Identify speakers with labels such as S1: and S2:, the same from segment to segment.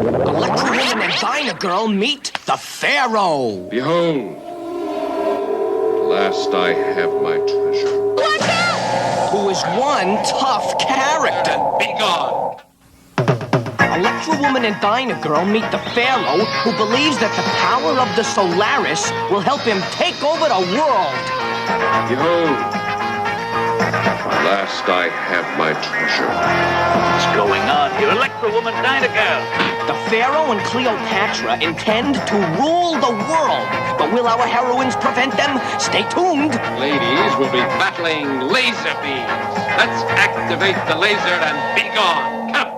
S1: Electra-Woman and Dyna-Girl meet the Pharaoh.
S2: Behold, at last I have my treasure.
S1: Watch out! Who is one tough character.
S2: Be gone!
S1: Electra-Woman and Dyna-Girl meet the Pharaoh, who believes that the power of the Solaris will help him take over the world.
S2: Behold, at last I have my treasure.
S3: What's going on here? Electra-Woman, Dyna-Girl.
S1: The Pharaoh and Cleopatra intend to rule the world, but will our heroines prevent them? Stay tuned.
S2: Ladies will be battling laser beams. Let's activate the laser and be gone. Come.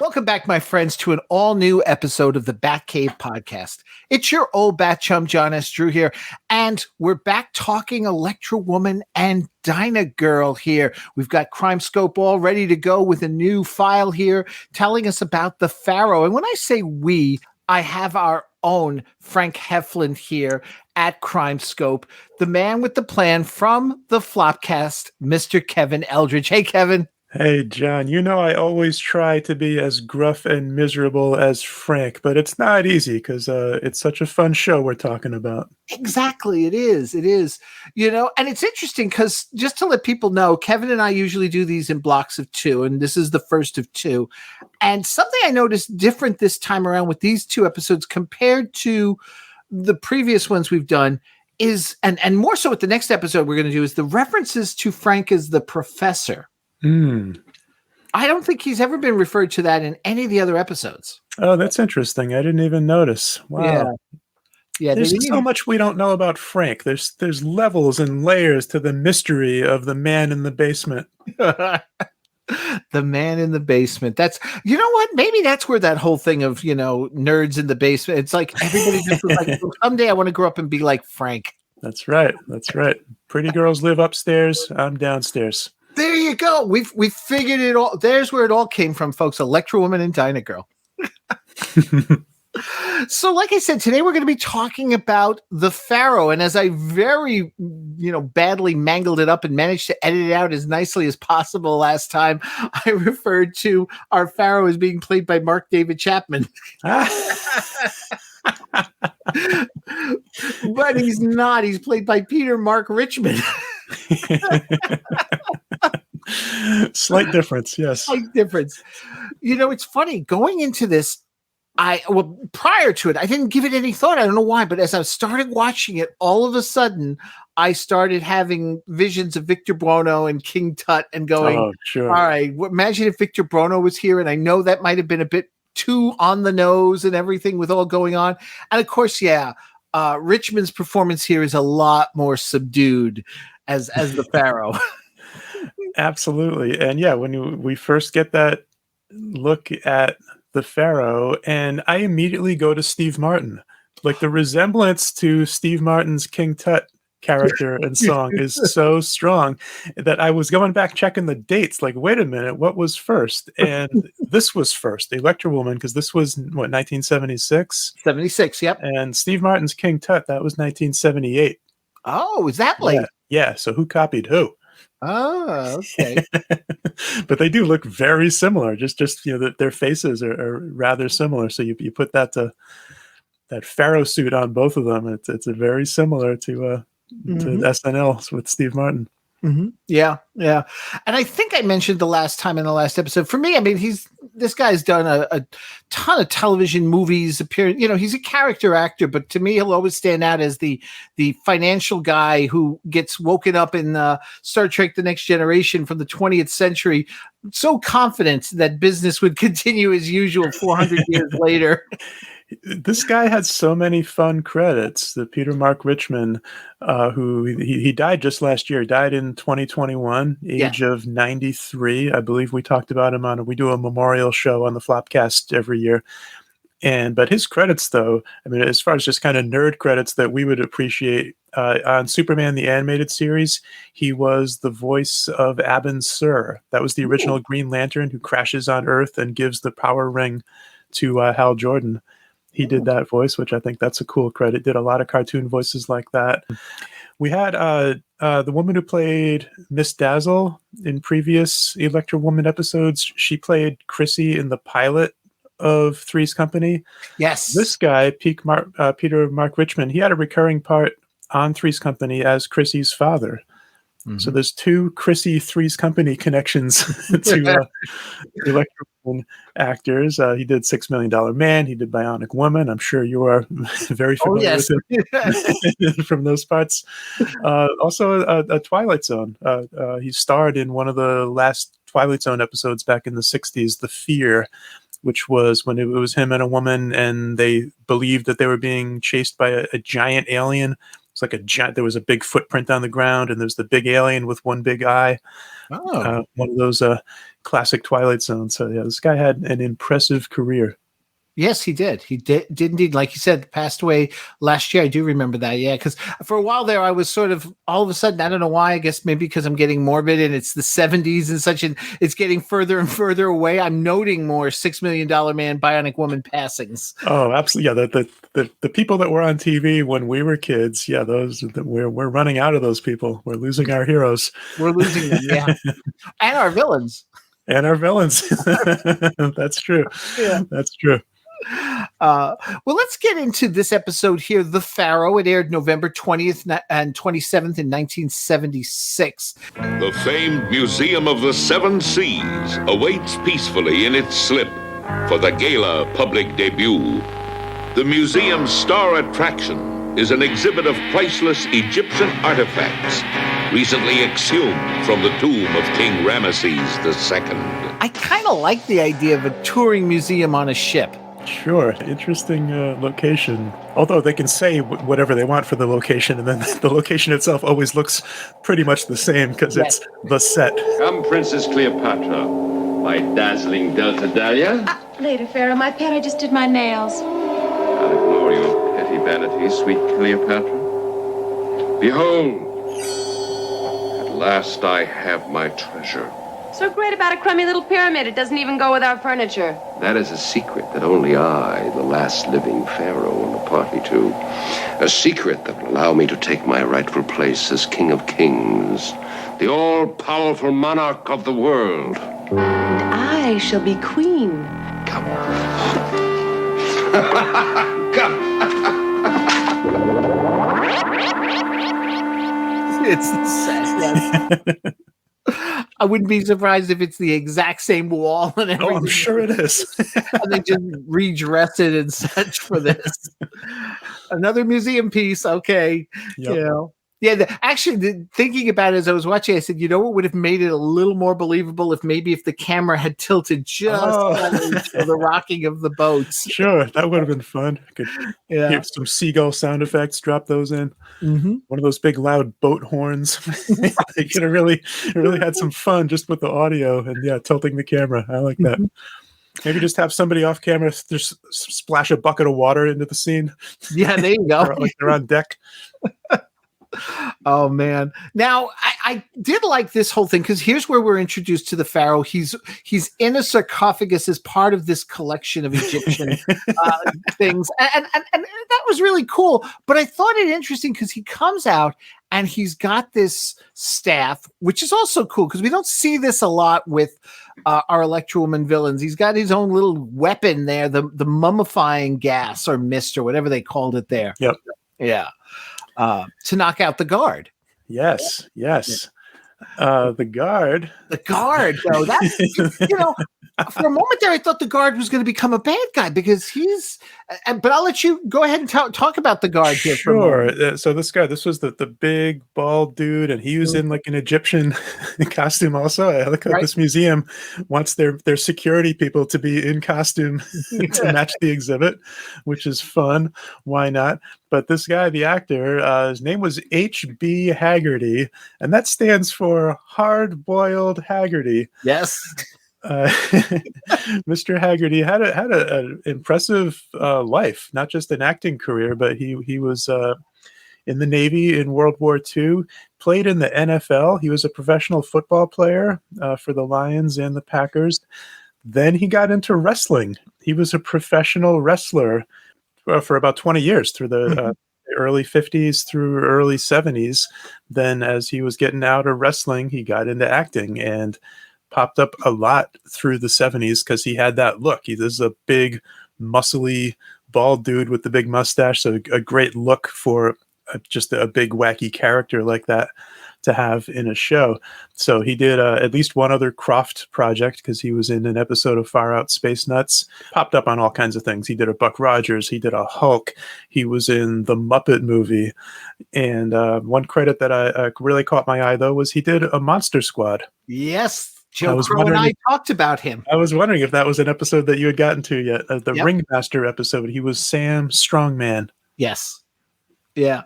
S4: Welcome back, my friends, to an all-new episode of the Batcave Podcast. It's your old bat chum, John S. Drew here, and we're back talking Electra-Woman and Dyna-Girl here. We've got Crime Scope all ready to go with a new file here telling us about the Pharaoh. And when I say we, I have our own Frank Heflin here at Crime Scope, the man with the plan from the Flopcast, Mr. Kevin Eldridge. Hey, Kevin.
S5: Hey, John, you know I always try to be as gruff and miserable as Frank, but it's not easy because it's such a fun show we're talking about.
S4: Exactly, it is. It is. You know, and it's interesting because just to let people know, Kevin and I usually do these in blocks of 2, and this is the first of 2. And something I noticed different this time around with these 2 episodes compared to the previous ones we've done is, and more so with the next episode we're going to do, is the references to Frank as the professor. I don't think he's ever been referred to that in any of the other episodes.
S5: Oh, that's interesting. I didn't even notice. Wow.
S4: Yeah.
S5: There's so much we don't know about Frank. There's levels and layers to the mystery of the man in the basement.
S4: The man in the basement. That's, you know what? Maybe that's where that whole thing of, you know, nerds in the basement. It's like everybody just was like, someday I want to grow up and be like Frank.
S5: That's right. That's right. Pretty girls live upstairs. I'm downstairs.
S4: There you go. We've figured it all. There's where it all came from, folks. Electra-Woman and Dyna-Girl. So, like I said, today we're going to be talking about the Pharaoh. And as I very, badly mangled it up and managed to edit it out as nicely as possible last time, I referred to our Pharaoh as being played by Mark David Chapman. But he's not. He's played by Peter Mark Richman.
S5: Slight difference, yes.
S4: Slight difference. You know, it's funny going into this. Prior to it, I didn't give it any thought. I don't know why, but as I started watching it, all of a sudden, I started having visions of Victor Buono and King Tut and going,
S5: oh, sure.
S4: All right, imagine if Victor Buono was here. And I know that might have been a bit too on the nose and everything with all going on. And of course, Richman's performance here is a lot more subdued as the Pharaoh.
S5: Absolutely. And when we first get that look at the Pharaoh, and I immediately go to Steve Martin. Like the resemblance to Steve Martin's King Tut character and song is so strong that I was going back checking the dates. Like, wait a minute, what was first? And this was first, Electra-Woman, because this was 1976?
S4: 76, yep.
S5: And Steve Martin's King Tut, that was 1978.
S4: Oh, is that late?
S5: Yeah. So who copied who?
S4: Oh, okay.
S5: But they do look very similar. Just their faces are rather similar. So you put that Pharaoh suit on both of them. It's a very similar to SNL with Steve Martin.
S4: Mm-hmm. Yeah. And I think I mentioned the last time in the last episode. For me, I mean, he's this guy's done a ton of television movies. He's a character actor, but to me, he'll always stand out as the financial guy who gets woken up in Star Trek: The Next Generation from the 20th century, so confident that business would continue as usual 400 years later.
S5: This guy had so many fun credits. The Peter Mark Richman, who he died just last year, died in 2021, age of 93. I believe we talked about him we do a memorial show on the Flopcast every year. But his credits, though, I mean, as far as just kind of nerd credits that we would appreciate, on Superman the Animated Series, he was the voice of Abin Sur. That was the original Green Lantern who crashes on Earth and gives the power ring to Hal Jordan. He did that voice, which I think that's a cool credit. Did a lot of cartoon voices like that. We had the woman who played Miss Dazzle in previous Electra Woman episodes. She played Chrissy in the pilot of Three's Company.
S4: Yes.
S5: This guy, Peter Mark Richman, he had a recurring part on Three's Company as Chrissy's father. Mm-hmm. So there's two Chrissy Three's Company connections to Electra Woman actors. He did $6 Million Man. He did Bionic Woman. I'm sure you are very familiar with him from those parts. Also, a Twilight Zone. He starred in one of the last Twilight Zone episodes back in the 60s, The Fear, which was when it was him and a woman, and they believed that they were being chased by a giant alien. It's like there was a big footprint on the ground, and there's the big alien with one big eye. One of those classic Twilight Zones. So yeah, this guy had an impressive career.
S4: Yes, he did. He did indeed. Like you said, passed away last year. I do remember that. Yeah, because for a while there, I was sort of all of a sudden, I don't know why. I guess maybe because I'm getting morbid and it's the 70s and such, and it's getting further and further away. I'm noting more $6 Million Man, Bionic Woman passings.
S5: Oh, absolutely. Yeah, the people that were on TV when we were kids. Yeah, we're running out of those people. We're losing our heroes.
S4: We're losing them. Yeah, and our villains.
S5: And our villains. That's true. Yeah, that's true.
S4: Well, let's get into this episode here, The Pharaoh. It aired November 20th and 27th in 1976.
S6: The famed Museum of the Seven Seas awaits peacefully in its slip for the gala public debut. The museum's star attraction is an exhibit of priceless Egyptian artifacts recently exhumed from the tomb of King Ramesses II.
S4: I kind of like the idea of a touring museum on a ship.
S5: Sure. Interesting location. Although they can say whatever they want for the location, and then the location itself always looks pretty much the same because it's the set.
S2: Come, Princess Cleopatra, my dazzling Delta Dahlia.
S7: Later, Pharaoh. My pet, I just did my nails.
S2: I'll ignore your petty vanity, sweet Cleopatra. Behold, at last I have my treasure.
S7: So great about a crummy little pyramid, it doesn't even go with our furniture.
S2: That is a secret that only I, the last living pharaoh, will impart me to. A secret that will allow me to take my rightful place as King of Kings, the all-powerful monarch of the world.
S7: And I shall be queen.
S2: Come on. Come.
S4: It's the set. I wouldn't be surprised if it's the exact same wall and everything.
S5: Oh, I'm sure it is.
S4: And they just redress it and such for this. Another museum piece. Okay.
S5: Yep.
S4: You know. Yeah, actually, thinking about it as I was watching, I said, you know what would have made it a little more believable if the camera had tilted just for the rocking of the boats.
S5: Sure, that would have been fun. I could hear some seagull sound effects, drop those in.
S4: Mm-hmm.
S5: One of those big loud boat horns. They could have really had some fun just with the audio and tilting the camera. I like that. Maybe just have somebody off camera just splash a bucket of water into the scene.
S4: Yeah, there you go.
S5: Like they're on deck.
S4: Oh man! Now I did like this whole thing because here's where we're introduced to the Pharaoh. He's in a sarcophagus as part of this collection of Egyptian things, and that was really cool. But I thought it interesting because he comes out and he's got this staff, which is also cool because we don't see this a lot with our Electra Woman villains. He's got his own little weapon there, the mummifying gas or mist or whatever they called it there.
S5: Yep.
S4: Yeah. To knock out the guard.
S5: Yes. The guard,
S4: though, that's, For a moment there, I thought the guard was going to become a bad guy because he's. But I'll let you go ahead and talk about the guard here.
S5: Sure. So this was the big bald dude, and he was in like an Egyptian costume. Also, I like how this museum wants their security people to be in costume to match the exhibit, which is fun. Why not? But this guy, the actor, his name was H.B. Haggerty, and that stands for Hard-Boiled Haggerty.
S4: Yes.
S5: Mr. Haggerty had an impressive life, not just an acting career, but he was in the Navy in World War II, played in the NFL. He was a professional football player for the Lions and the Packers. Then he got into wrestling. He was a professional wrestler for about 20 years through the early 50s through early 70s. Then as he was getting out of wrestling, he got into acting and popped up a lot through the 70s because he had that look. This is a big, muscly, bald dude with the big mustache. So a great look for just a big, wacky character like that to have in a show. So he did at least one other Croft project because he was in an episode of Far Out Space Nuts. Popped up on all kinds of things. He did a Buck Rogers. He did a Hulk. He was in the Muppet movie. And one credit that I really caught my eye, though, was he did a Monster Squad.
S4: Yes. Joe Crow and I talked about him.
S5: I was wondering if that was an episode that you had gotten to yet. The Ringmaster episode. He was Sam Strongman.
S4: Yes. Yeah.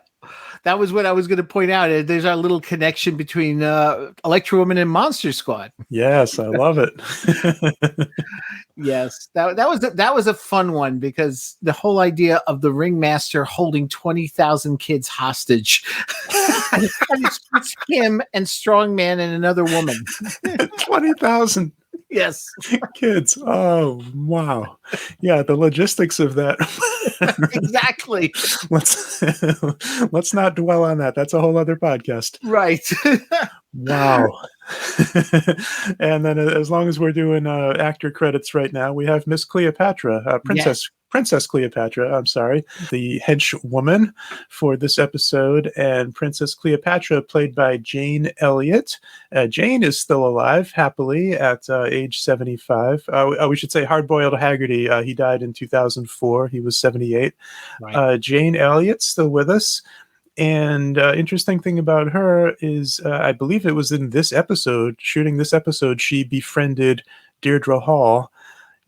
S4: That was what I was going to point out. There's our little connection between Electra Woman and Monster Squad.
S5: Yes, I love it.
S4: Yes, that was a fun one because the whole idea of the ringmaster holding 20,000 kids hostage. And it's him and Strongman and another woman.
S5: 20,000.
S4: Yes.
S5: Kids. Oh, wow. Yeah, the logistics of that.
S4: Exactly.
S5: Let's not dwell on that. That's a whole other podcast.
S4: Right.
S5: Wow. And then as long as we're doing actor credits right now, we have Miss Cleopatra, Princess Cleopatra, I'm sorry, the henchwoman for this episode, and Princess Cleopatra played by Jane Elliott. Jane is still alive, happily, at age 75. We should say Hard-Boiled Haggerty. He died in 2004. He was 78. Right. Jane Elliott still with us. And interesting thing about her is I believe it was in this episode, shooting this episode, she befriended Deirdre Hall.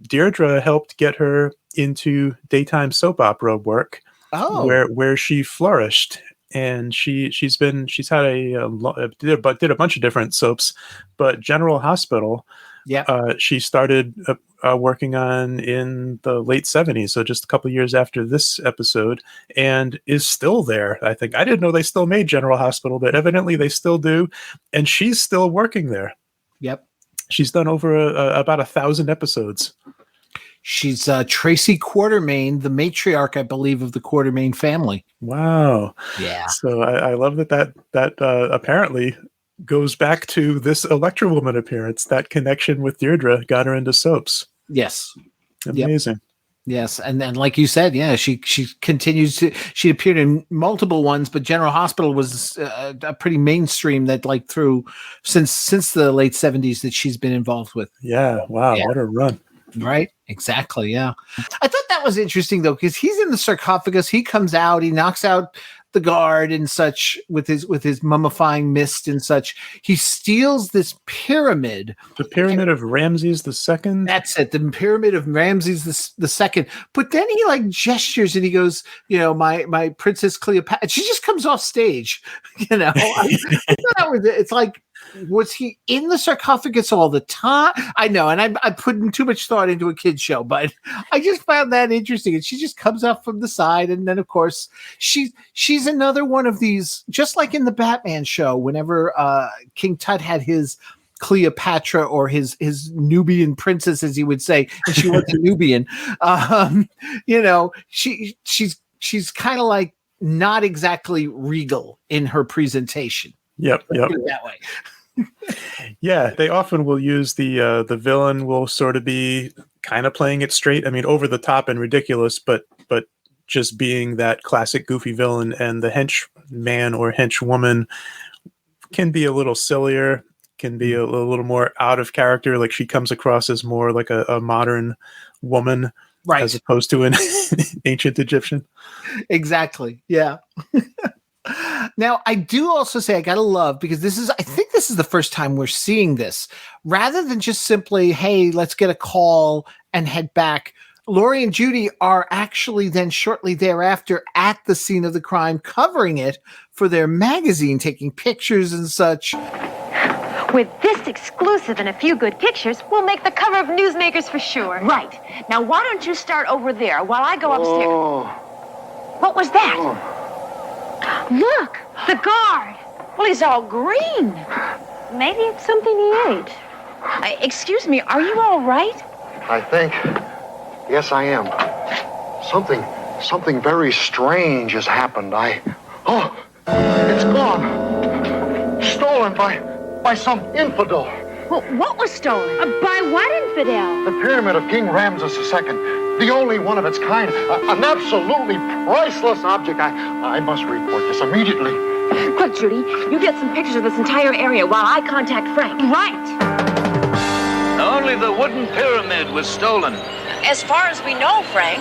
S5: Deirdre helped get her into daytime soap opera work, where she flourished, and she's had did a bunch of different soaps, but General Hospital, she started working on in the late 70s, so just a couple years after this episode, and is still there. I think I didn't know they still made General Hospital, but evidently they still do, and she's still working there.
S4: Yep.
S5: She's done over about 1,000 episodes.
S4: She's Tracy Quartermain, the matriarch, I believe, of the Quartermain family.
S5: Wow.
S4: Yeah.
S5: So I love that apparently goes back to this Electra Woman appearance. That connection with Deirdre got her into soaps.
S4: Yes.
S5: Amazing.
S4: Yep. Yes, and then like you said, she continues to. She appeared in multiple ones, but General Hospital was a pretty mainstream that through since the late 70s that she's been involved with.
S5: Yeah, wow, what a run!
S4: Right, exactly. Yeah, I thought that was interesting though because he's in the sarcophagus. He comes out, he knocks out the guard and such with his mummifying mist and such. He steals this pyramid.
S5: The Pyramid of Ramses II.
S4: That's it. The Pyramid of Ramses the Second. But then he gestures and he goes, my Princess Cleopatra. She just comes off stage. I thought that was it. It's like, was he in the sarcophagus all the time? I know, and I'm putting too much thought into a kid's show, but I just found that interesting. And she just comes up from the side, and then of course she's another one of these, just like in the Batman show. Whenever King Tut had his Cleopatra or his Nubian princess, as he would say, and she was a Nubian. She's kind of like not exactly regal in her presentation.
S5: Yep.
S4: That way.
S5: Yeah, they often will use the villain will sort of be kind of playing it straight. I mean, over the top and ridiculous, but just being that classic goofy villain, and the henchman or henchwoman can be a little sillier, can be a little more out of character. Like she comes across as more like a modern woman,
S4: Right.
S5: as opposed to an ancient Egyptian.
S4: Exactly. Yeah. Now, I do also say I gotta love, because I think this is the first time we're seeing this. Rather than just simply, hey, let's get a call and head back, Laurie and Judy are actually then shortly thereafter at the scene of the crime, covering it for their magazine, taking pictures and such.
S8: With this exclusive and a few good pictures, we'll make the cover of Newsmakers for sure.
S9: Right. Now, why don't you start over there while I go upstairs?
S8: Oh. What was that? Look, the guard.
S9: Well, he's all green.
S8: Maybe it's something he ate.
S9: Excuse me, are you all right?
S10: I think. Yes, I am. Something very strange has happened. Oh, it's gone. Stolen by some infidel.
S8: Well, what was stolen? By what infidel?
S10: The Pyramid of King Ramses II. The only one of its kind. An absolutely priceless object. I must report this immediately.
S9: Quick, Judy, you get some pictures of this entire area while I contact Frank.
S8: Right.
S3: Only the wooden pyramid was stolen.
S9: As far as we know, Frank.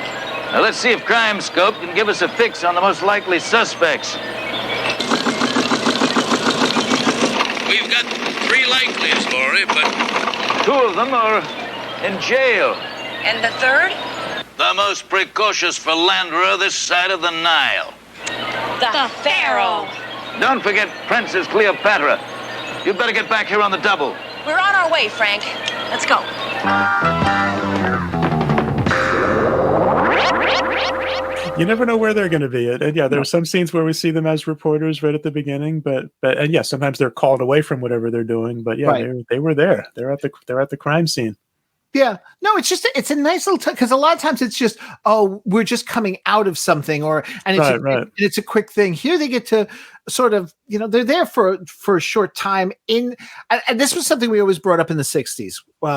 S3: Now let's see if Crime Scope can give us a fix on the most likely suspects. We've got 3 likelies, Laurie, but 2 of them are in jail.
S9: And the third?
S3: The most precocious philanderer this side of the Nile.
S9: The Pharaoh.
S3: Don't forget Princess Cleopatra. You'd better get back here on the double.
S9: We're on our way, Frank. Let's go.
S5: You never know where they're going to be. And yeah, there are some scenes where we see them as reporters right at the beginning, but and yeah, sometimes they're called away from whatever they're doing. But yeah,
S4: Right.
S5: they were there. They're at the crime scene.
S4: Yeah, no, it's a nice little because a lot of times it's just, oh, we're just coming out of something, and it's it's a quick thing. Here they get to sort of, they're there for a short time and this was something we always brought up in the 60s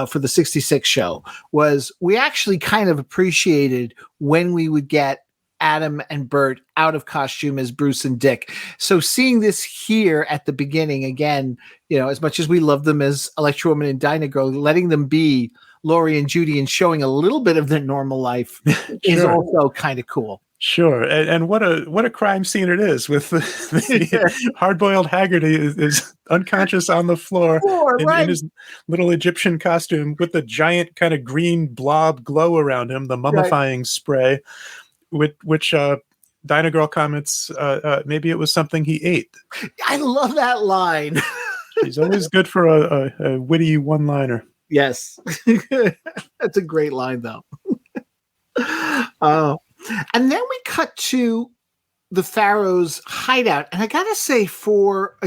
S4: for the 66 show, was we actually kind of appreciated when we would get Adam and Bert out of costume as Bruce and Dick. So seeing this here at the beginning again, as much as we love them as Electra Woman and Dinah Girl, letting them be Laurie and Judy and showing a little bit of their normal life is also kind of cool.
S5: Sure, and what a crime scene it is, with the hard-boiled Haggerty is unconscious on the floor in his little Egyptian costume with the giant kind of green blob glow around him, the mummifying spray, which Dinah Girl comments maybe it was something he ate.
S4: I love that line.
S5: He's always good for a witty one-liner.
S4: Yes. That's a great line, though. And then we cut to the Pharaoh's hideout. And I got to say, for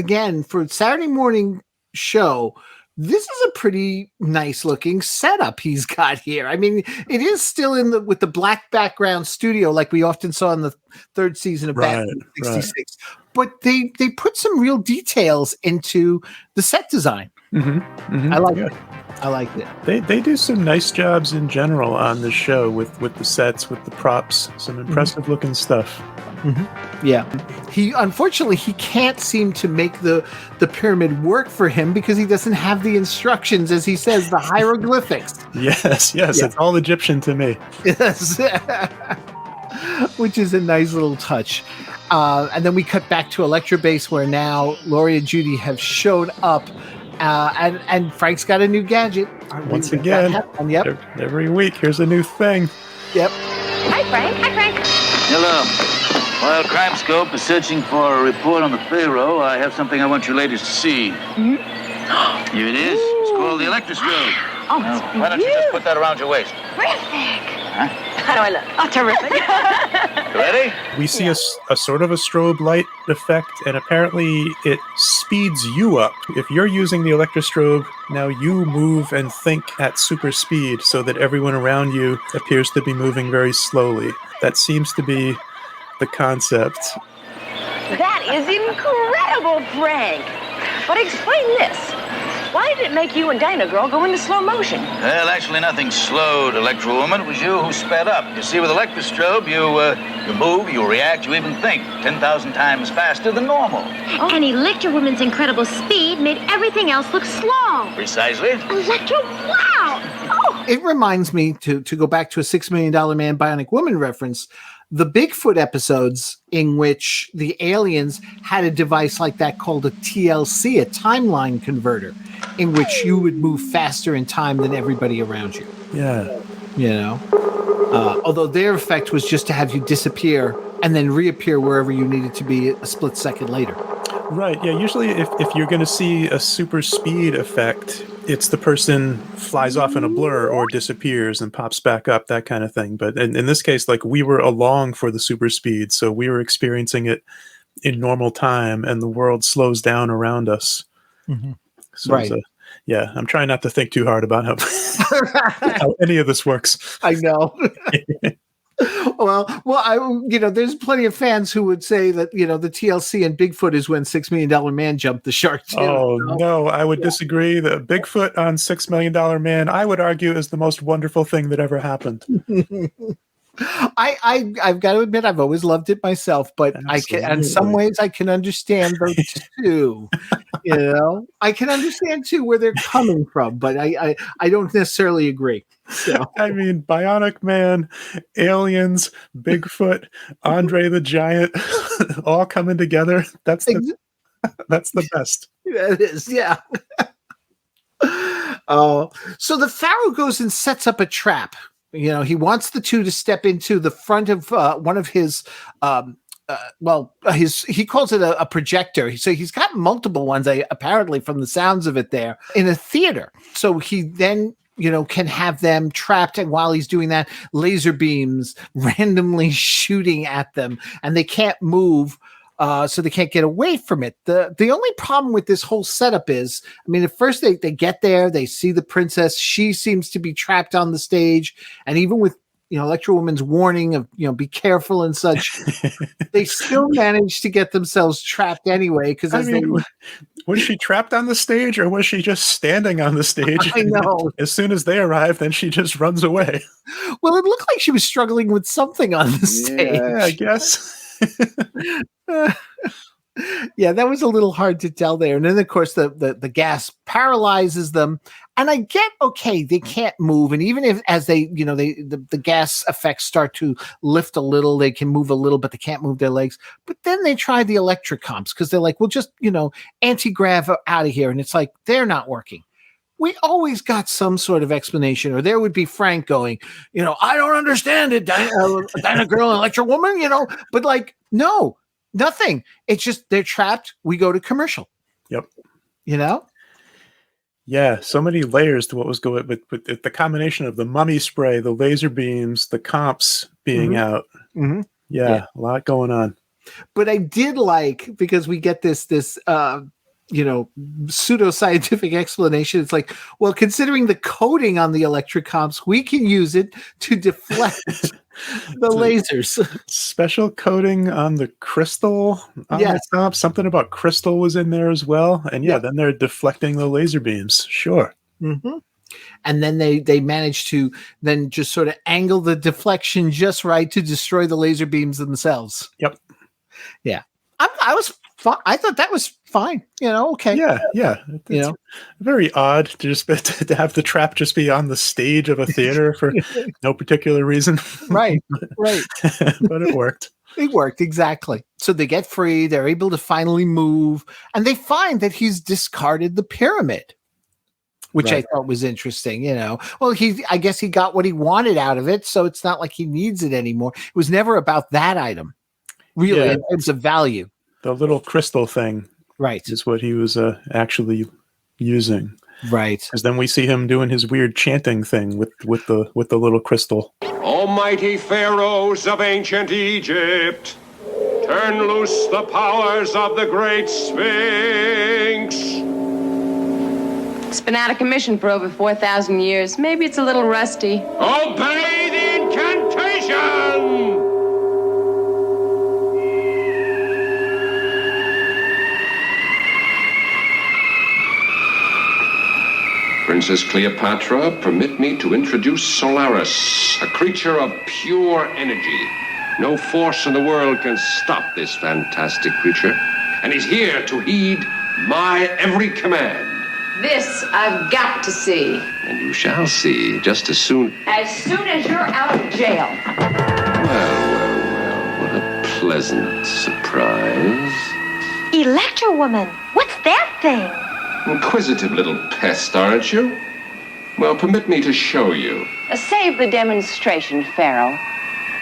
S4: Saturday morning show, this is a pretty nice looking setup he's got here. I mean, it is still with the black background studio like we often saw in the 3rd season of Batman 66. Right. But they put some real details into the set design.
S5: Mm-hmm. Mm-hmm.
S4: I like it. I like it.
S5: They do some nice jobs in general on the show with the sets, with the props, some impressive looking stuff.
S4: Mm-hmm. Yeah. Unfortunately, he can't seem to make the pyramid work for him because he doesn't have the instructions, as he says, the hieroglyphics.
S5: Yes. Yeah. It's all Egyptian to me.
S4: Yes. Which is a nice little touch. And then we cut back to Electra-Base, where now Laurie and Judy have shown up. And Frank's got a new gadget.
S5: Once again, every week, here's a new thing.
S4: Yep.
S8: Hi, Frank.
S3: Hello. While Crime Scope is searching for a report on the Pharaoh, I have something I want you ladies to see. Mm-hmm. Here it is. It's called the Electra-Scope.
S8: Oh, it's beautiful.
S3: Why don't you just put that around your waist?
S8: Terrific.
S3: Huh?
S8: How do I look? Oh, terrific.
S3: You ready?
S5: We see a sort of a strobe light effect, and apparently it speeds you up. If you're using the Electra-Strobe, now you move and think at super speed so that everyone around you appears to be moving very slowly. That seems to be the concept.
S8: That is incredible, Frank. But explain this.
S9: Why did it make you and Dinah Girl go into slow motion?
S3: Well, actually, nothing slowed, Electra-Woman. It was you who sped up. You see, with electrostrobe, you move, you react, you even think 10,000 times faster than normal.
S8: Oh. And Electra-Woman's incredible speed made everything else look slow.
S3: Precisely.
S8: Electra, wow! Oh.
S4: It reminds me, to go back to a $6 Million Man Bionic Woman reference, the Bigfoot episodes in which the aliens had a device like that called a TLC, a timeline converter, in which you would move faster in time than everybody around you.
S5: Yeah.
S4: You know? Although their effect was just to have you disappear and then reappear wherever you needed to be a split second later.
S5: Right. Yeah. Usually if you're going to see a super speed effect, it's the person flies off in a blur or disappears and pops back up, that kind of thing. But in this case, like, we were along for the super speed, so we were experiencing it in normal time, and the world slows down around us.
S4: Mm-hmm.
S5: So
S4: right.
S5: Yeah, I'm trying not to think too hard about how any of this works.
S4: I know. Well, there's plenty of fans who would say that, the TLC and Bigfoot is when $6 Million Man jumped the shark. Too,
S5: no, I would disagree. The Bigfoot on $6 Million Man, I would argue, is the most wonderful thing that ever happened.
S4: I've got to admit, I've always loved it myself, but
S5: Absolutely.
S4: In some ways I can understand those too. I can understand too where they're coming from, but I don't necessarily agree. So.
S5: I mean, Bionic Man, aliens, Bigfoot, Andre the Giant, all coming together. That's the best.
S4: That is, yeah. So the Pharaoh goes and sets up a trap. He wants the two to step into the front of one of his, he calls it a projector. So he's got multiple ones, apparently, from the sounds of it there, in a theater. So he then, can have them trapped. And while he's doing that, laser beams randomly shooting at them, and they can't move. So they can't get away from it. The only problem with this whole setup is, at first they get there, they see the princess. She seems to be trapped on the stage. And even with, Electra-Woman's warning of, be careful and such, they still manage to get themselves trapped anyway. Because
S5: was she trapped on the stage, or was she just standing on the stage?
S4: I know.
S5: As soon as they arrive, then she just runs away.
S4: Well, it looked like she was struggling with something on the stage.
S5: Yeah, I guess.
S4: Yeah, that was a little hard to tell there. And then, of course, the gas paralyzes them. And I get, okay, they can't move. And even if, as they, the gas effects start to lift a little, they can move a little, but they can't move their legs. But then they try the electric comps because they're like, well, just, anti-grav out of here. And it's like, they're not working. We always got some sort of explanation, or there would be Frank going, I don't understand it, Dinah Girl and Electra-Woman, but like, no, nothing. It's just they're trapped. We go to commercial.
S5: Yep.
S4: Yeah,
S5: so many layers to what was going with the combination of the mummy spray, the laser beams, the comps being out.
S4: Mm-hmm.
S5: Yeah, a lot going on.
S4: But I did like, because we get this pseudo-scientific explanation. It's like, well, considering the coating on the electric comps, we can use it to deflect the lasers.
S5: Special coating on the crystal on the top. Something about crystal was in there as well. And then they're deflecting the laser beams. Sure.
S4: Mm-hmm. And then they manage to then just sort of angle the deflection just right to destroy the laser beams themselves.
S5: Yep.
S4: Yeah. I was fine. I thought that was fine. Okay.
S5: Yeah. It's very odd to just to have the trap just be on the stage of a theater for no particular reason.
S4: Right.
S5: But it worked.
S4: It worked, exactly. So they get free. They're able to finally move, and they find that he's discarded the pyramid, which I thought was interesting. Well, I guess he got what he wanted out of it, so it's not like he needs it anymore. It was never about that item, really, in terms of value.
S5: The little crystal thing, is what he was actually using, Because then we see him doing his weird chanting thing with the little crystal.
S2: Almighty pharaohs of ancient Egypt, turn loose the powers of the great Sphinx.
S7: It's been out of commission for over 4,000 years. Maybe it's a little rusty.
S2: Obey the incantation! Princess Cleopatra, permit me to introduce Solaris, a creature of pure energy. No force in the world can stop this fantastic creature, and he's here to heed my every command.
S11: This I've got to see.
S2: And you shall see just as soon
S11: as you're out of jail.
S2: Well, what a pleasant surprise.
S8: Electra-Woman, what's that thing?
S2: Inquisitive little pest, aren't you? Well, permit me to show you.
S11: Save the demonstration, Pharaoh.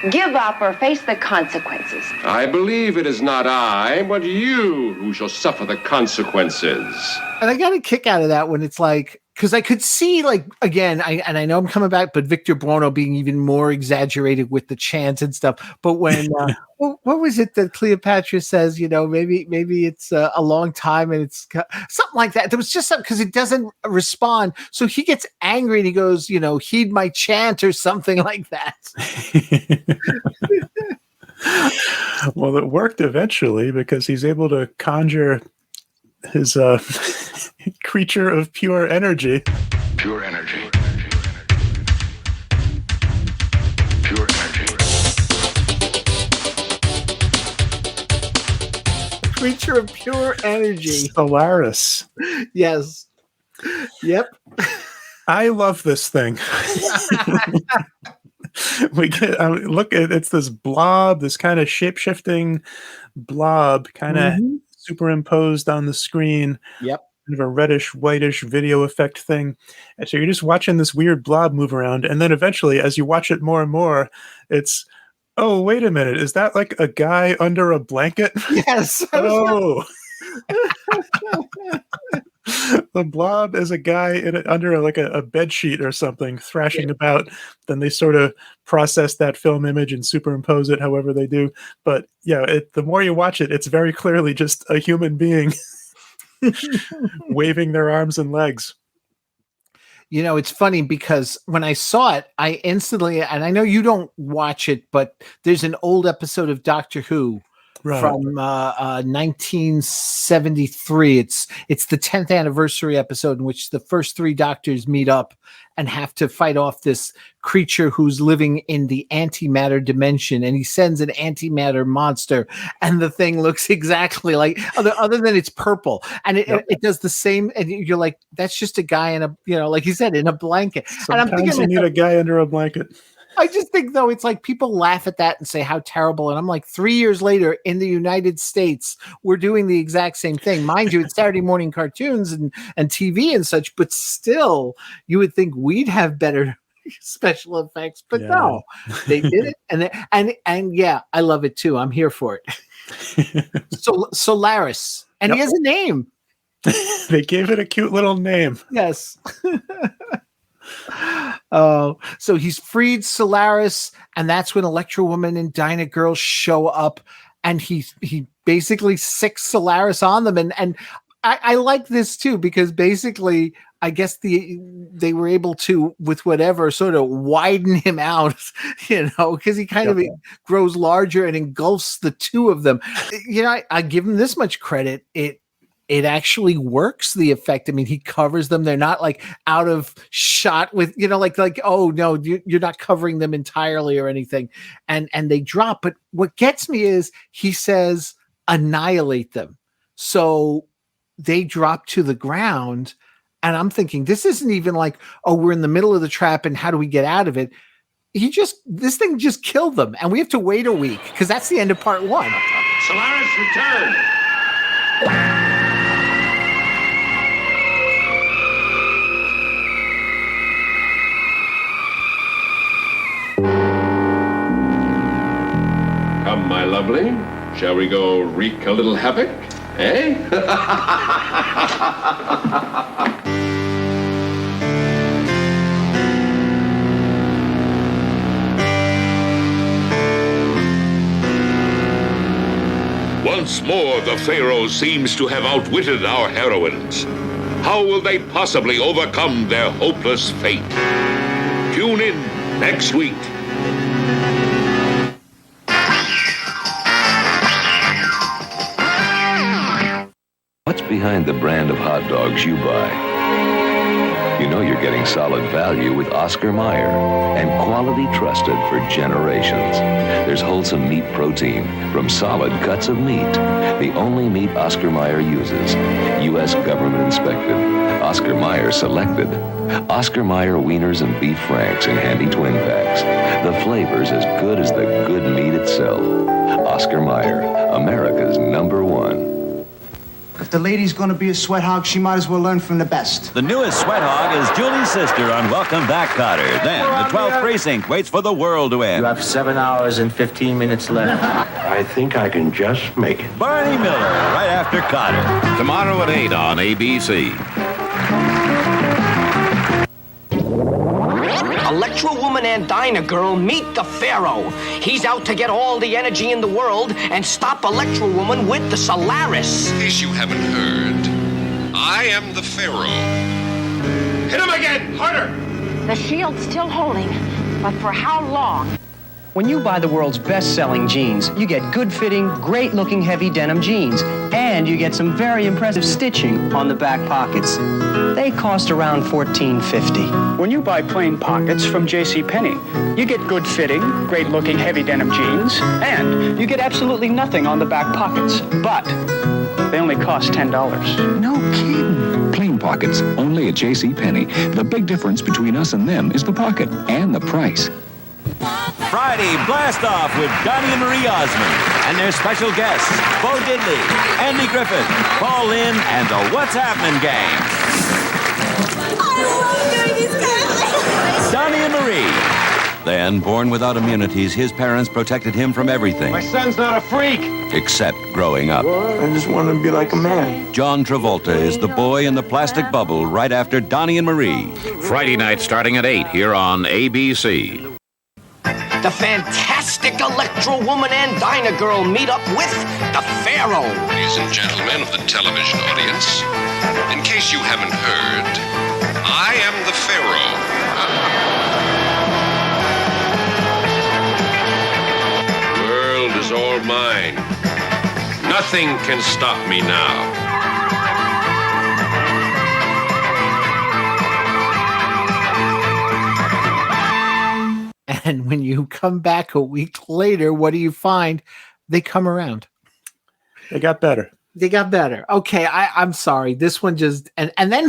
S11: Give up or face the consequences.
S2: I believe it is not I, but you who shall suffer the consequences.
S4: And I got a kick out of that when it's like, because I could see, like, again, I know I'm coming back, but Victor Buono being even more exaggerated with the chants and stuff. But when, what was it that Cleopatra says, maybe it's a long time and it's something like that. There was just something, because it doesn't respond. So he gets angry and he goes, heed my chant or something like that.
S5: Well, it worked eventually because he's able to conjure his creature of pure energy.
S12: Pure energy. Pure energy.
S4: Creature of pure energy.
S5: Solaris.
S4: Yes. Yep.
S5: I love this thing. We get look at it's this blob, this kind of shape-shifting blob, kind of superimposed on the screen.
S4: Yep.
S5: Kind of a reddish, whitish video effect thing. And so you're just watching this weird blob move around, and then eventually, as you watch it more and more, it's, oh, wait a minute, is that like a guy under a blanket?
S4: Yes.
S5: Oh. The blob is a guy under like a bed sheet or something thrashing about. Then they sort of process that film image and superimpose it however they do. But yeah, the more you watch it, it's very clearly just a human being waving their arms and legs.
S4: It's funny because when I saw it, I instantly, and I know you don't watch it, but there's an old episode of Doctor Who from 1973. It's the 10th anniversary episode in which the first three doctors meet up and have to fight off this creature who's living in the antimatter dimension, and he sends an antimatter monster, and the thing looks exactly like, other than it's purple, and it does the same, and you're like, that's just a guy in a, like you said, in a blanket.
S5: Sometimes
S4: and I'm thinking,
S5: you need a guy under a blanket.
S4: I just think, though, it's like people laugh at that and say how terrible. And I'm like, 3 years later in the United States, we're doing the exact same thing. Mind you, it's Saturday morning cartoons and TV and such, but still, you would think we'd have better special effects. But no, they did it. And yeah, I love it too. I'm here for it. So Solaris. And he has a name.
S5: They gave it a cute little name.
S4: Yes. So he's freed Solaris, and that's when Electra-Woman and Dyna Girl show up, and he basically sicks Solaris on them, and I like this too, because basically I guess they were able to, with whatever, sort of widen him out, because he kind of grows larger and engulfs the two of them. I give him this much credit. It actually works, the effect. I mean, he covers them. They're not like out of shot with, like, oh no, you're not covering them entirely or anything. And they drop. But what gets me is he says, annihilate them. So they drop to the ground. And I'm thinking, this isn't even like, oh, we're in the middle of the trap and how do we get out of it? This thing just killed them. And we have to wait a week because that's the end of part 1.
S2: Solaris, return! Come, my lovely. Shall we go wreak a little havoc? Eh?
S6: Once more, the Pharaoh seems to have outwitted our heroines. How will they possibly overcome their hopeless fate? Tune in next week.
S13: What's behind the brand of hot dogs you buy? You know know you're getting solid value with Oscar Mayer and quality trusted for generations. There's wholesome meat protein from solid cuts of meat. The only meat Oscar Mayer uses. U.S. government inspected. Oscar Mayer selected. Oscar Mayer wieners and beef franks in handy twin packs. The flavor's as good as the good meat itself. Oscar Mayer, America's #1.
S14: If the lady's gonna be a sweat hog, she might as well learn from the best.
S15: The newest sweat hog is Julie's sister on Welcome Back, Cotter. Then the 12th precinct waits for the world to end.
S16: You have 7 hours and 15 minutes left.
S17: I think I can just make it.
S15: Barney Miller, right after Cotter.
S6: Tomorrow at 8 on ABC.
S1: Electra Woman and Dinah Girl meet the Pharaoh. He's out to get all the energy in the world and stop Electra Woman with the Solaris.
S2: In case you haven't heard, I am the Pharaoh. Hit him again! Harder!
S9: The shield's still holding, but for how long?
S18: When you buy the world's best-selling jeans, you get good-fitting, great-looking heavy denim jeans, and you get some very impressive stitching on the back pockets. They cost around $14.50.
S19: When you buy plain pockets from JCPenney, you get good-fitting, great-looking heavy denim jeans, and you get absolutely nothing on the back pockets. But they only cost $10.
S20: No kidding. Plain pockets, only at JCPenney. The big difference between us and them is the pocket and the price.
S15: Friday Blast Off with Donnie and Marie Osmond and their special guests, Bo Diddley, Andy Griffith, Paul Lynn, and the What's Happening Gang. Donnie and Marie. Then, born without immunities, his parents protected him from everything.
S17: My son's not a freak.
S15: Except growing up.
S17: I just want to be like a man.
S15: John Travolta is the boy in the plastic bubble right after Donnie and Marie.
S6: Friday night starting at 8 here on ABC.
S1: The fantastic Electra Woman and Dinah Girl meet up with the Pharaoh.
S2: Ladies and gentlemen of the television audience, in case you haven't heard, I am the Pharaoh. The world is all mine. Nothing can stop me now.
S4: And when you come back a week later, what do you find? They come around.
S5: They got better.
S4: They got better. Okay, I'm sorry. This one just and then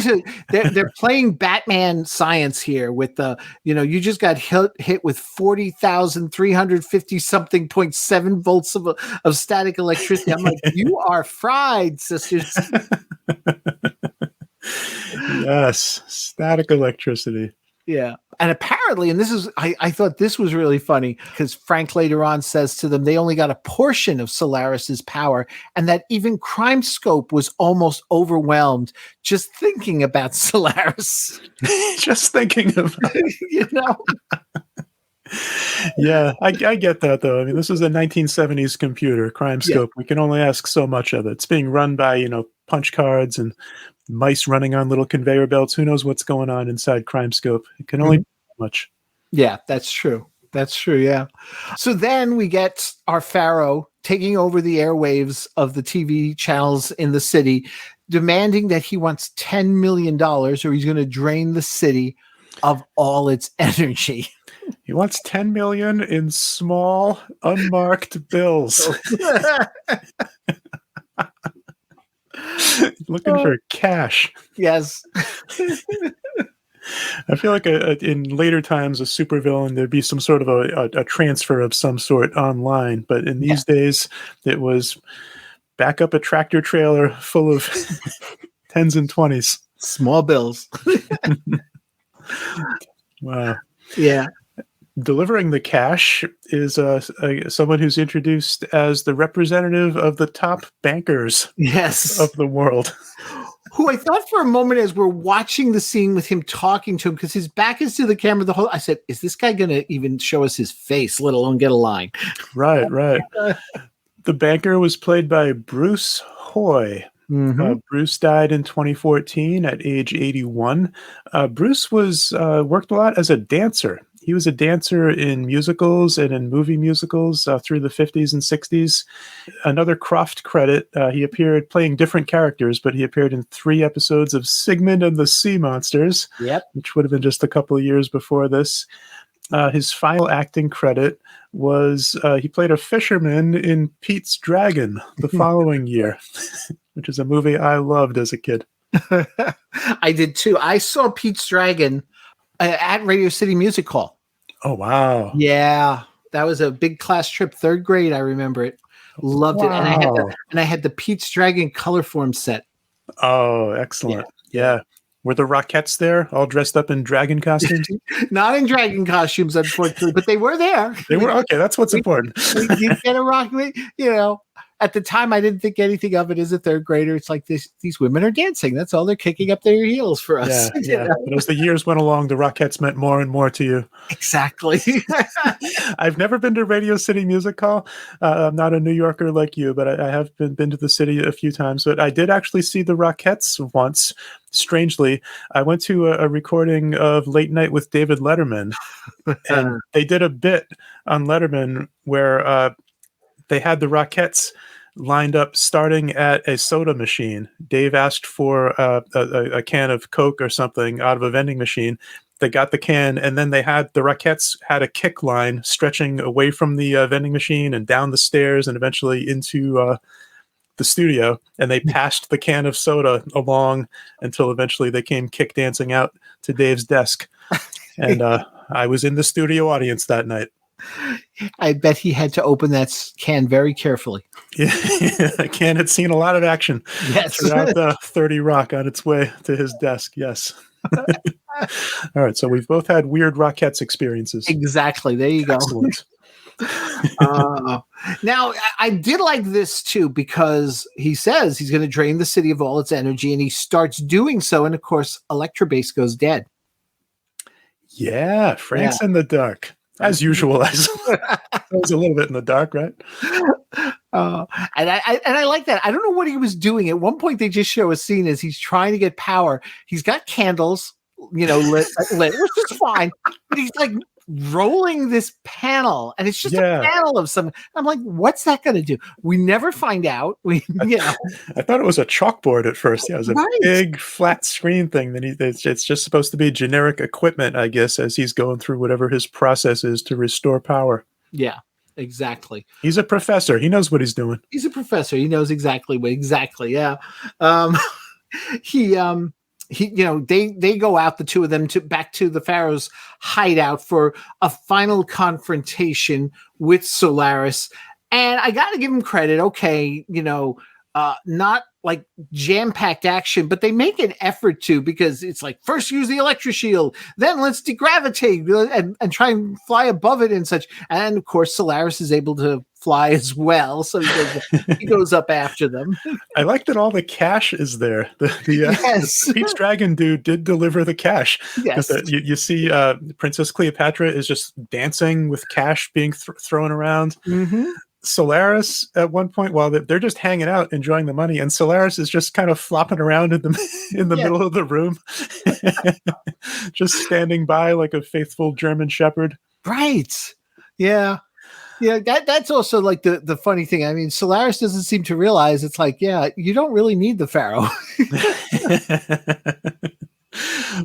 S4: they're playing Batman science here with the you just got hit with 40,350 something 0.7 volts of static electricity. I'm like, you are fried, sisters.
S5: Yes, static electricity.
S4: Yeah. And apparently, and this is, I thought this was really funny because Frank later on says to them, they only got a portion of Solaris's power and that even Crime Scope was almost overwhelmed just thinking about Solaris.
S5: Just thinking about it. Yeah, I get that though. I mean, this is a 1970s computer, Crime Scope. Yeah. We can only ask so much of it. It's being run by, punch cards and mice running on little conveyor belts. Who knows what's going on inside Crime Scope? It can only do much.
S4: Yeah, that's true. That's true. Yeah. So then we get our Pharaoh taking over the airwaves of the TV channels in the city, demanding that he wants $10 million or he's going to drain the city of all its energy.
S5: He wants $10 million in small, unmarked bills. Looking for cash.
S4: Yes.
S5: I feel like in later times, a supervillain, there'd be some sort of a transfer of some sort online. But in these days, it was back up a tractor trailer full of 10s and 20s.
S4: Small bills.
S5: Wow.
S4: Yeah.
S5: Delivering the cash is someone who's introduced as the representative of the top bankers of the world.
S4: Who I thought for a moment as we're watching the scene with him talking to him, because his back is to the camera the whole, I said, is this guy going to even show us his face, let alone get a line?
S5: Right. The banker was played by Bruce Hoy. Mm-hmm. Bruce died in 2014 at age 81. Bruce was worked a lot as a dancer. He was a dancer in musicals and in movie musicals through the 50s and 60s. Another Croft credit, he appeared playing different characters, but he appeared in 3 episodes of Sigmund and the Sea Monsters, which would have been just a couple of years before this. His final acting credit was he played a fisherman in Pete's Dragon the following year, which is a movie I loved as a kid.
S4: I did too. I saw Pete's Dragon at Radio City Music Hall.
S5: Oh, wow.
S4: Yeah. That was a big class trip, 3rd grade. I remember it. Loved it. And I had the Pete's Dragon color form set.
S5: Oh, excellent. Yeah. Were the Rockettes there, all dressed up in dragon costumes?
S4: Not in dragon costumes, unfortunately, but they were there.
S5: They were? Okay, that's what's important.
S4: We did get a rock. At the time, I didn't think anything of it as a 3rd grader. It's like these women are dancing. That's all. They're kicking up their heels for us.
S5: Yeah. But as the years went along, the Rockettes meant more and more to you.
S4: Exactly.
S5: I've never been to Radio City Music Hall. I'm not a New Yorker like you, but I have been to the city a few times. But I did actually see the Rockettes once. Strangely, I went to a recording of Late Night with David Letterman, and they did a bit on Letterman where they had the Rockettes lined up starting at a soda machine. Dave asked for a can of Coke or something out of a vending machine. They got the can, and then the Rockettes had a kick line stretching away from the vending machine and down the stairs and eventually into the studio, and they passed the can of soda along until eventually they came kick dancing out to Dave's desk. And I was in the studio audience that night.
S4: I bet he had to open that can very carefully.
S5: Yeah, that can had seen a lot of action throughout the 30 Rock on its way to his desk. Yes. All right, so we've both had weird Rockettes experiences.
S4: Exactly. There you go.
S5: Excellent.
S4: Now, I did like this too, because he says he's going to drain the city of all its energy, and he starts doing so. And of course, Electra-Base goes dead.
S5: Yeah, Frank's in the dark. As usual, I was a little bit in the dark, right?
S4: And I like that. I don't know what he was doing. At one point, they just show a scene as he's trying to get power. He's got candles, lit, which is fine. But he's like rolling this panel, and it's just a panel of some. I'm like, what's that going to do? We never find out. I
S5: thought it was a chalkboard at first. Yeah, it was a big flat screen thing. It's just supposed to be generic equipment, I guess, as he's going through whatever his process is to restore power.
S4: Yeah, exactly.
S5: He's a professor. He knows what he's doing.
S4: He's a professor. He knows exactly. Yeah. They go out, the two of them, back to the Pharaoh's hideout for a final confrontation with Solaris. And I got to give him credit. Okay, not like jam-packed action, but they make an effort to, because it's like, first use the electro shield, then let's degravitate and try and fly above it and such. And of course, Solaris is able to fly as well, so he goes up after them.
S5: I like that all the cash is there. The Pete's Dragon dude did deliver the cash.
S4: Yes,
S5: you see Princess Cleopatra is just dancing with cash being thrown around.
S4: Mm-hmm.
S5: Solaris at one point, while they're just hanging out enjoying the money, and Solaris is just kind of flopping around in the middle of the room, just standing by like a faithful German shepherd.
S4: Right. Yeah. That's also like the funny thing. I mean, Solaris doesn't seem to realize it's like, you don't really need the Pharaoh.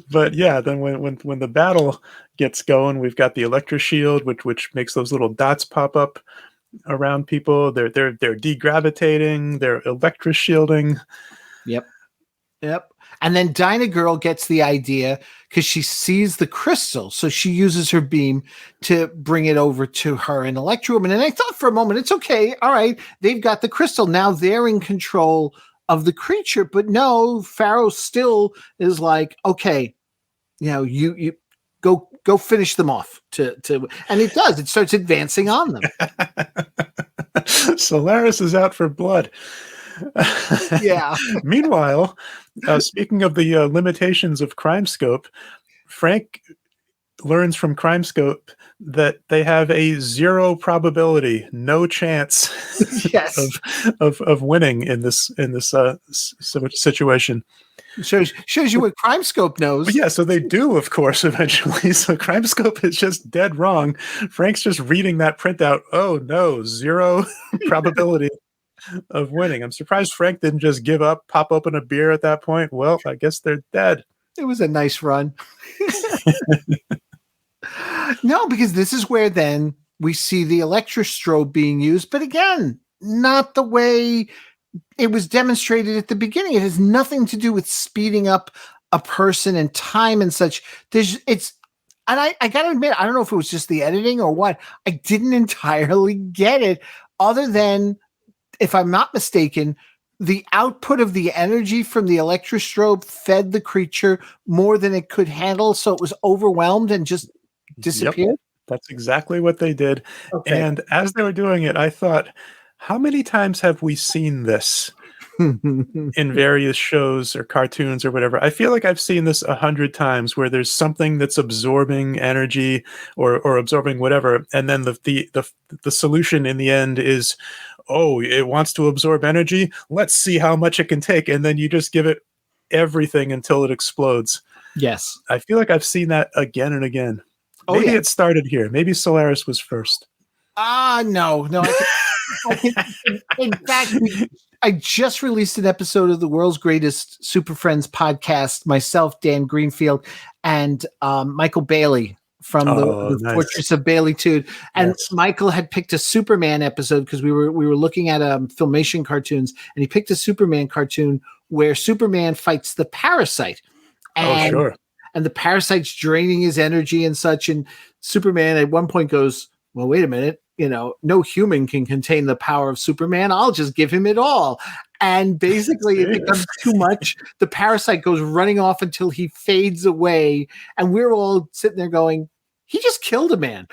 S5: But then when the battle gets going, we've got the Electra shield, which makes those little dots pop up around people. They're degravitating, they're electro shielding.
S4: Yep. And then Dyna Girl gets the idea because she sees the crystal, so she uses her beam to bring it over to her and Electra Woman. And I thought for a moment, it's okay, all right, they've got the crystal, now they're in control of the creature. But no, Pharaoh still is like, okay, you go finish them off to and it does. It starts advancing on them.
S5: Solaris is out for blood.
S4: Yeah.
S5: Meanwhile, speaking of the limitations of Crime Scope, Frank learns from CrimeScope that they have a 0 probability, no chance
S4: Yes.
S5: of winning in this situation.
S4: Shows you what CrimeScope knows.
S5: But yeah, so they do, of course, eventually. So CrimeScope is just dead wrong. Frank's just reading that printout. Oh no, 0 probability of winning. I'm surprised Frank didn't just give up, pop open a beer at that point. Well, I guess they're dead.
S4: It was a nice run. No, because this is where then we see the electrostrobe being used, but again, not the way it was demonstrated at the beginning. It has nothing to do with speeding up a person and time and such. I gotta admit, I don't know if it was just the editing or what. I didn't entirely get it, other than, if I'm not mistaken, the output of the energy from the electrostrobe fed the creature more than it could handle, so it was overwhelmed and just disappeared.
S5: Yep, that's exactly what they did.
S4: Okay.
S5: And as they were doing it, I thought, how many times have we seen this in various shows or cartoons or whatever? I feel like I've seen this 100 times, where there's something that's absorbing energy or absorbing whatever, and then the solution in the end is, oh, it wants to absorb energy. Let's see how much it can take, and then you just give it everything until it explodes.
S4: Yes,
S5: I feel like I've seen that again and again. Maybe it started here. Maybe Solaris was first.
S4: No. In fact, I just released an episode of the World's Greatest Super Friends podcast, myself, Dan Greenfield, and Michael Bailey from the
S5: nice.
S4: Fortress of Baileytude. And
S5: Yes.
S4: Michael had picked a Superman episode, because we were looking at Filmation cartoons, and he picked a Superman cartoon where Superman fights the Parasite. And,
S5: sure.
S4: And the Parasite's draining his energy and such. And Superman at one point goes, well, wait a minute. No human can contain the power of Superman. I'll just give him it all. And basically it becomes too much. The Parasite goes running off until he fades away. And we're all sitting there going, he just killed a man.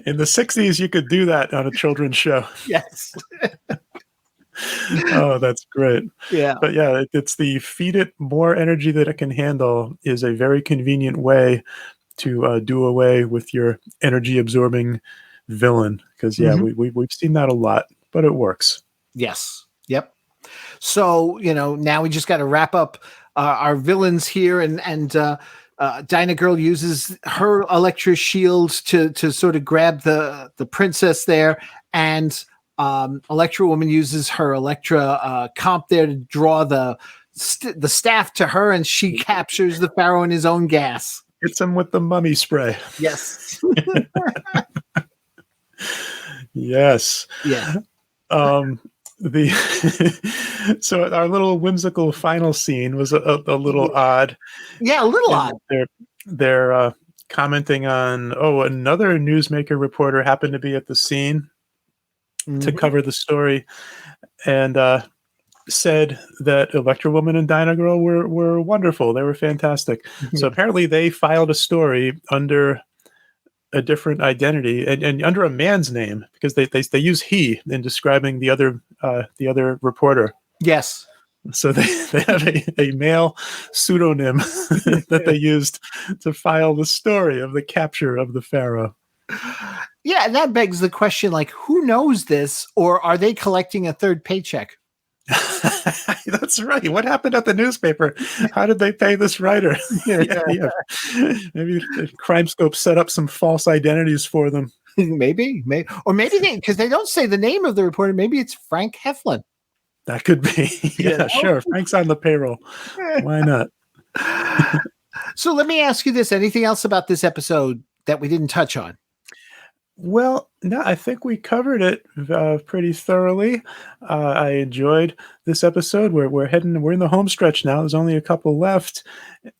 S5: In the 60s, you could do that on a children's show.
S4: Yes.
S5: Oh, that's great.
S4: Yeah.
S5: But yeah, it's the feed it more energy that it can handle is a very convenient way to do away with your energy absorbing villain. Because we've seen that a lot, but it works.
S4: Yes. Yep. So, now we just got to wrap up our villains here, and Dyna Girl uses her Electra shield to sort of grab the princess there, and Electra Woman uses her Electra comp there to draw the staff to her, and she captures the Pharaoh in his own gas.
S5: Hits him with the mummy spray.
S4: Yes.
S5: Yes.
S4: Yeah.
S5: So our little whimsical final scene was a little odd.
S4: Yeah, a little odd.
S5: They're commenting on, another newsmaker reporter happened to be at the scene to cover the story, and said that Electra Woman and Dyna Girl were wonderful. They were fantastic. So apparently they filed a story under a different identity and under a man's name, because they use he in describing the other reporter.
S4: Yes.
S5: So they have a male pseudonym that they used to file the story of the capture of the Pharaoh.
S4: Yeah, and that begs the question, who knows this, or are they collecting a third paycheck?
S5: That's right. What happened at the newspaper? How did they pay this writer? Yeah. Maybe CrimeScope set up some false identities for them.
S4: Maybe, or maybe because they don't say the name of the reporter. Maybe it's Frank Heflin.
S5: That could be. Yeah, sure. Frank's on the payroll. Why not?
S4: So let me ask you this: anything else about this episode that we didn't touch on?
S5: Well, no, I think we covered it pretty thoroughly. I enjoyed this episode. We're in the home stretch now. There's only a couple left,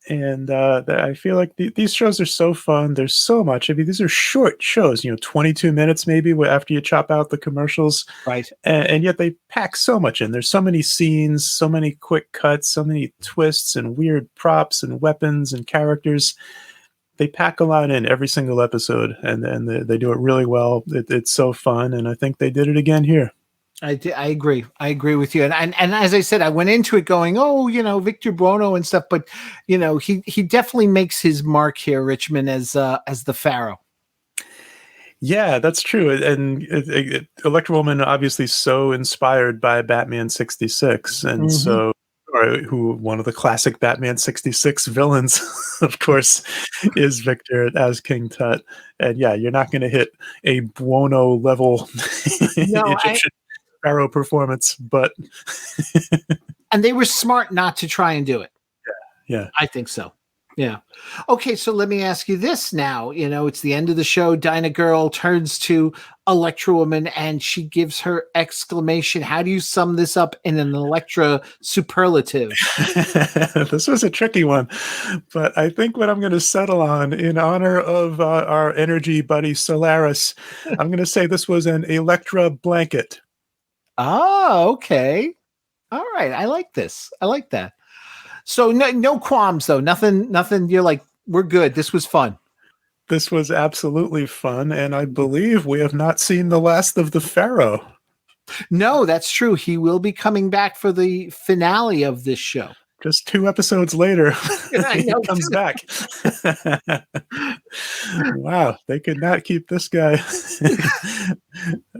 S5: and I feel like these shows are so fun. There's so much. I mean, these are short shows. 22 minutes maybe after you chop out the commercials,
S4: right?
S5: And yet they pack so much in. There's so many scenes, so many quick cuts, so many twists and weird props and weapons and characters. They pack a lot in every single episode, and they do it really well. It's so fun, and I think they did it again here.
S4: I agree. I agree with you. And as I said, I went into it going, Victor Buono and stuff, but he definitely makes his mark here, Richman, as the Pharaoh.
S5: Yeah, that's true. And Electra Woman obviously so inspired by Batman 66, and so who one of the classic Batman 66 villains, of course, is Victor as King Tut. And yeah, you're not going to hit a Buono level Egyptian Pharaoh performance, but
S4: and they were smart not to try and do it.
S5: Yeah,
S4: I think so. Yeah. Okay, so let me ask you this now. It's the end of the show. Dinah Girl turns to Electra Woman and she gives her exclamation. How do you sum this up in an Electra superlative?
S5: This was a tricky one, but I think what I'm going to settle on in honor of our energy buddy Solaris, I'm going to say this was an Electra blanket.
S4: Oh, okay. All right. I like this. I like that. So no qualms though. Nothing. You're like, we're good. This was fun.
S5: This was absolutely fun. And I believe we have not seen the last of the Pharaoh.
S4: No, that's true. He will be coming back for the finale of this show.
S5: Just 2 episodes later, he comes back. Wow. They could not keep this guy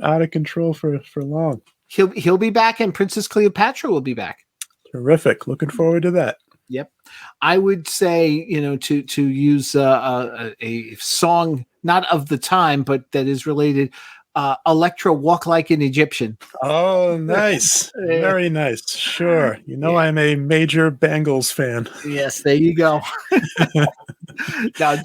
S5: out of control for long.
S4: He'll be back, and Princess Cleopatra will be back.
S5: Terrific. Looking forward to that.
S4: Yep. I would say, to use a song, not of the time, but that is related, Electra, Walk Like an Egyptian.
S5: Oh, nice. Very nice. Sure. I'm a major Bangles fan.
S4: Yes, there you go. Now,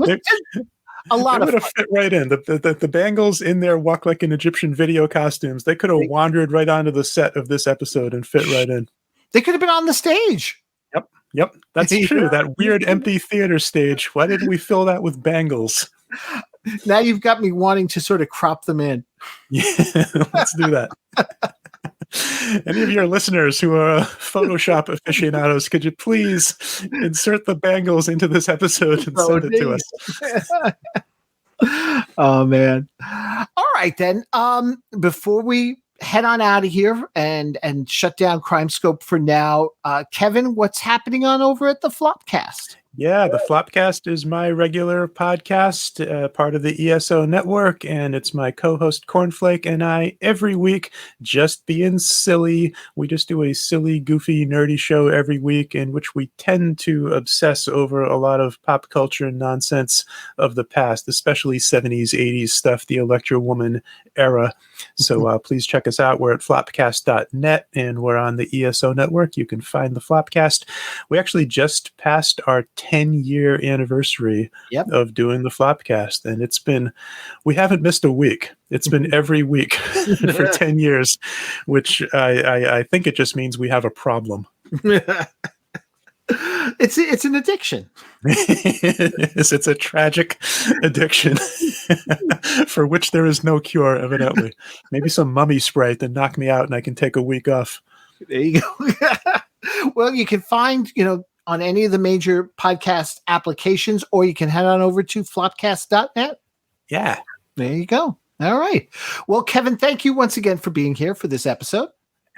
S4: a lot
S5: would have fit right in. The Bangles in their Walk Like an Egyptian video costumes, they could have wandered right onto the set of this episode and fit right in.
S4: They could have been on the stage.
S5: Yep. That's true. That weird empty theater stage. Why didn't we fill that with Bangles?
S4: Now you've got me wanting to sort of crop them in.
S5: Yeah, let's do that. Any of your listeners who are Photoshop aficionados, could you please insert the Bangles into this episode and send it to us?
S4: Oh, man. All right, then. Before we head on out of here and shut down Crime Scope for now, Kevin, what's happening on over at the Flopcast?
S5: Yeah, the Flopcast is my regular podcast, part of the ESO network, and it's my co-host Cornflake and I every week just being silly. We just do a silly, goofy, nerdy show every week in which we tend to obsess over a lot of pop culture nonsense of the past, especially 70s, 80s stuff, the Electra Woman era. So please check us out. We're at flopcast.net and we're on the ESO network. You can find the Flopcast. We actually just passed our 10-year anniversary of doing the Flopcast, and we haven't missed a week. It's been every week for 10 years, which I think it just means we have a problem.
S4: It's an addiction.
S5: It's a tragic addiction for which there is no cure, evidently. Maybe some mummy spray to knock me out and I can take a week off.
S4: There you go. Well, you can find, on any of the major podcast applications, or you can head on over to flopcast.net.
S5: Yeah.
S4: There you go. All right. Well, Kevin, thank you once again for being here for this episode.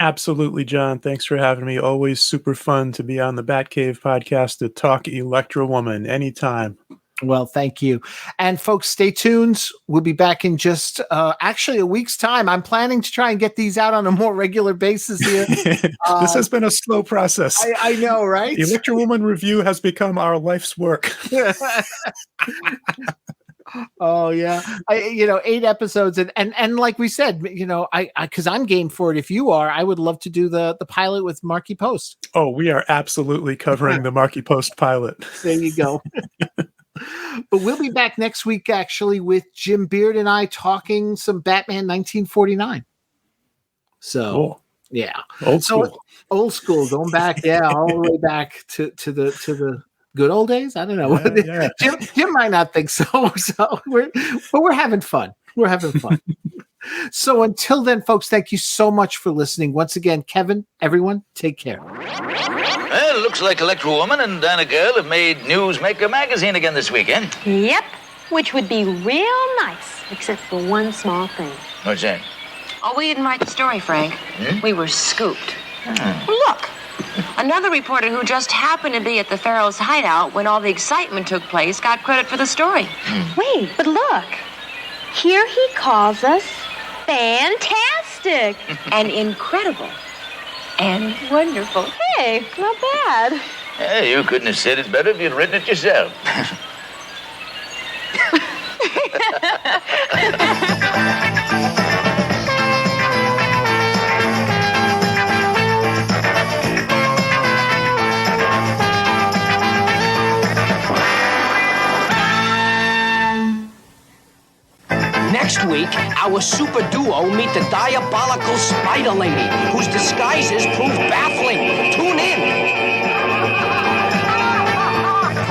S5: Absolutely, John. Thanks for having me. Always super fun to be on the Batcave podcast to talk Electra Woman anytime.
S4: Well, thank you. And folks, stay tuned. We'll be back in just actually a week's time. I'm planning to try and get these out on a more regular basis here.
S5: This has been a slow process.
S4: I know, right?
S5: Electra Woman review has become our life's work.
S4: Oh yeah. 8 episodes and like we said, because I'm game for it. If you are, I would love to do the pilot with Marky Post.
S5: Oh, we are absolutely covering the Marky Post pilot.
S4: There you go. But we'll be back next week, actually, with Jim Beard and I talking some Batman 1949. So,
S5: cool.
S4: Yeah,
S5: old school,
S4: going back, all the way back to the good old days. I don't know.
S5: Yeah.
S4: Jim might not think so. So we're having fun. We're having fun. So until then, folks, thank you so much for listening. Once again, Kevin, everyone, take care.
S3: Well, it looks like Electra Woman and Dinah Girl have made Newsmaker magazine again this weekend.
S8: Yep, which would be real nice, except for one small thing.
S3: What's that?
S9: Oh, we didn't write the story, Frank. We were scooped. Look, another reporter who just happened to be at the Pharaoh's hideout when all the excitement took place got credit for the story.
S8: Wait, but look. Here he calls us fantastic.
S9: And incredible. And wonderful.
S8: Hey, not bad.
S3: Hey, you couldn't have said it better if you'd written it yourself.
S1: Next week, our super duo meet the diabolical Spider Lady, whose disguises prove baffling. Tune in.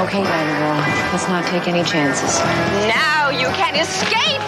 S9: Okay, Dinah girl, let's not take any chances.
S8: Now you can escape.